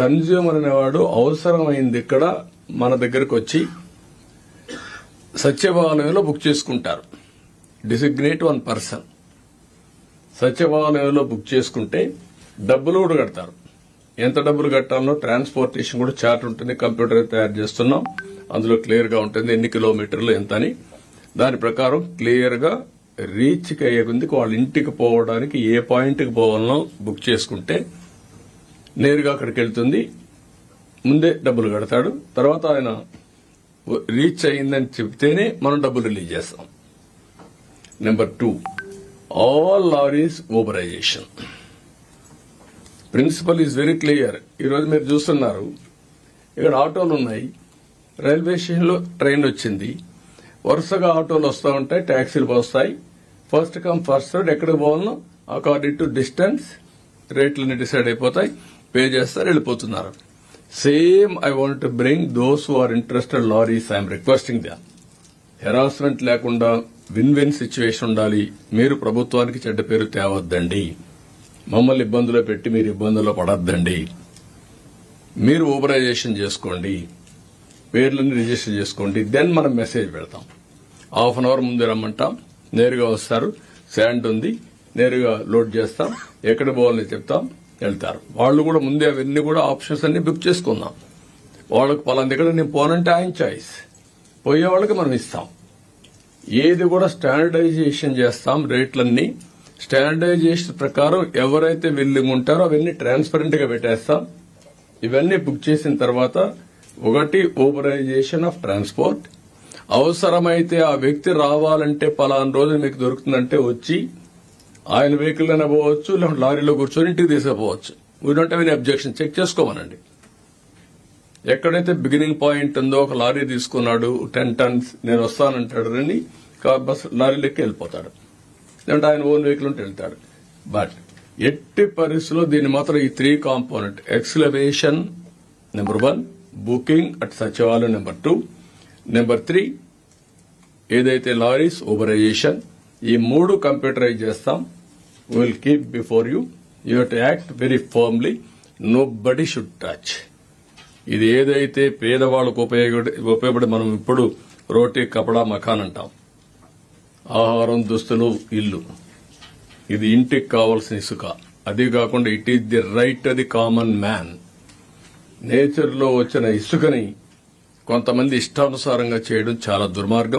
Consumer అనేవాడు అవసరమైంది ఇక్కడ మన దగ్గరకు వచ్చి సచివాలయంలో బుక్ చేసుకుంటారు. డిసిగ్నేట్ 1 పర్సన్ సచివాలయంలో బుక్ చేసుకుంటే డబ్బులు కూడా కడతారు. ఎంత డబ్బులు కట్టాలనో ట్రాన్స్పోర్టేషన్ కూడా చార్ట్ ఉంటుంది. కంప్యూటర్ తయారు చేస్తున్నాం, అందులో క్లియర్ గా ఉంటుంది ఎన్ని కిలోమీటర్లు ఎంత అని. దాని ప్రకారం క్లియర్ గా రీచ్ అయ్యేకుంది వాళ్ళ ఇంటికి పోవడానికి ఏ పాయింట్ కి పోవాలనో బుక్ చేసుకుంటే నేరుగా అక్కడికి వెళ్తుంది. ముందే డబ్బులు కడతాడు. తర్వాత ఆయన రీచ్ అయిందని చెప్తేనే మనం డబ్బులు రిలీజ్ చేస్తాం. Number 2, all lorries Uberization. Principle is very clear. ఈరోజు మీరు చూస్తున్నారు, ఇక్కడ ఆటోలు ఉన్నాయి, రైల్వే స్టేషన్లో ట్రైన్ వచ్చింది, వరుసగా ఆటోలు వస్తూ ఉంటాయి, ట్యాక్సీలు వస్తాయి. ఫస్ట్ కమ్ ఫస్ట్ సర్వ్, ఎక్కడికి పోవాలనో అకార్డింగ్ టు డిస్టెన్స్ రేట్లన్నీ డిసైడ్ అయిపోతాయి, పే చేస్తారు, వెళ్ళిపోతున్నారు. Same I want to bring those who are interested lorries. I'm requesting them. Harassment లేకుండా విన్ విన్ సిచ్యువేషన్ ఉండాలి. మీరు ప్రభుత్వానికి చెడ్డ పేరు తేవద్దండి. మమ్మల్ని ఇబ్బందులో పెట్టి మీరు ఇబ్బందుల్లో పడద్దండి. మీరు ఊబరైజేషన్ చేసుకోండి, పేర్లని రిజిస్టర్ చేసుకోండి. దెన్ మనం మెసేజ్ పెడతాం. హాఫ్ అన్ అవర్ ముందే రమ్మంటాం, నేరుగా వస్తారు. శాండ్ ఉంది, నేరుగా లోడ్ చేస్తాం, ఎక్కడ పోవాలని చెప్తాం, వెళ్తారు. వాళ్ళు కూడా ముందే అవన్నీ కూడా ఆప్షన్స్ అన్ని బుక్ చేసుకుందాం. వాళ్ళకి పలానా దగ్గర నేను పోనంటే ఆయన చాయిస్, పోయే వాళ్ళకి మనం ఇస్తాం. ఏది కూడా స్టాండర్డైజేషన్ చేస్తాం. రేట్లన్నీ స్టాండర్డైజేషన్ ప్రకారం ఎవరైతే విల్లింగ్ ఉంటారో అవన్నీ ట్రాన్స్పరెంట్ గా పెట్టేస్తాం. ఇవన్నీ బుక్ చేసిన తర్వాత 1 ఊబరైజేషన్ ఆఫ్ ట్రాన్స్పోర్ట్. అవసరమైతే ఆ వ్యక్తి రావాలంటే పలానా రోజు మీకు దొరుకుతుందంటే వచ్చి ఆయన వెహికల్ అయినా పోవచ్చు, లేకుంటే లారీలో కూర్చొని ఇంటికి తీసుకుపోవచ్చు. We don't have any objection. Check చేసుకోమనండి. ఎక్కడైతే బిగినింగ్ పాయింట్ ఉందో, ఒక లారీ తీసుకున్నాడు 10 tons, నేను వస్తానంటాడు రండి, బస్ లారీలెక్కి వెళ్ళిపోతాడు, లేదంటే ఆయన ఓన్ వెహికల్ ఉంటే వెళ్తాడు. బట్ ఎట్టి పరిస్థితుల్లో దీన్ని మాత్రం ఈ 3 కాంపోనెంట్ ఎక్స్లవేషన్ number 1, booking at Sachivalayam number 2, number 3 ఏదైతే లారీస్ ఊబరైజేషన్, ఈ 3 కంప్యూటరైజ్ చేస్తాం. Will keep before you. You have to act very firmly. Nobody should touch. ఇది ఏదైతే పేదవాళ్లకు ఉపయోగపడి మనం ఇప్పుడు రోటీ, కపడా, మకాన్ అంటాం. ఆహారం, దుస్తులు, ఇల్లు, ఇది ఇంటికి కావాల్సిన ఇసుక. అది కాకుండా it is the right of the common man. Nature లో వచ్చిన ఇసుకని కొంతమంది ఇష్టానుసారంగా చేయడం చాలా దుర్మార్గం.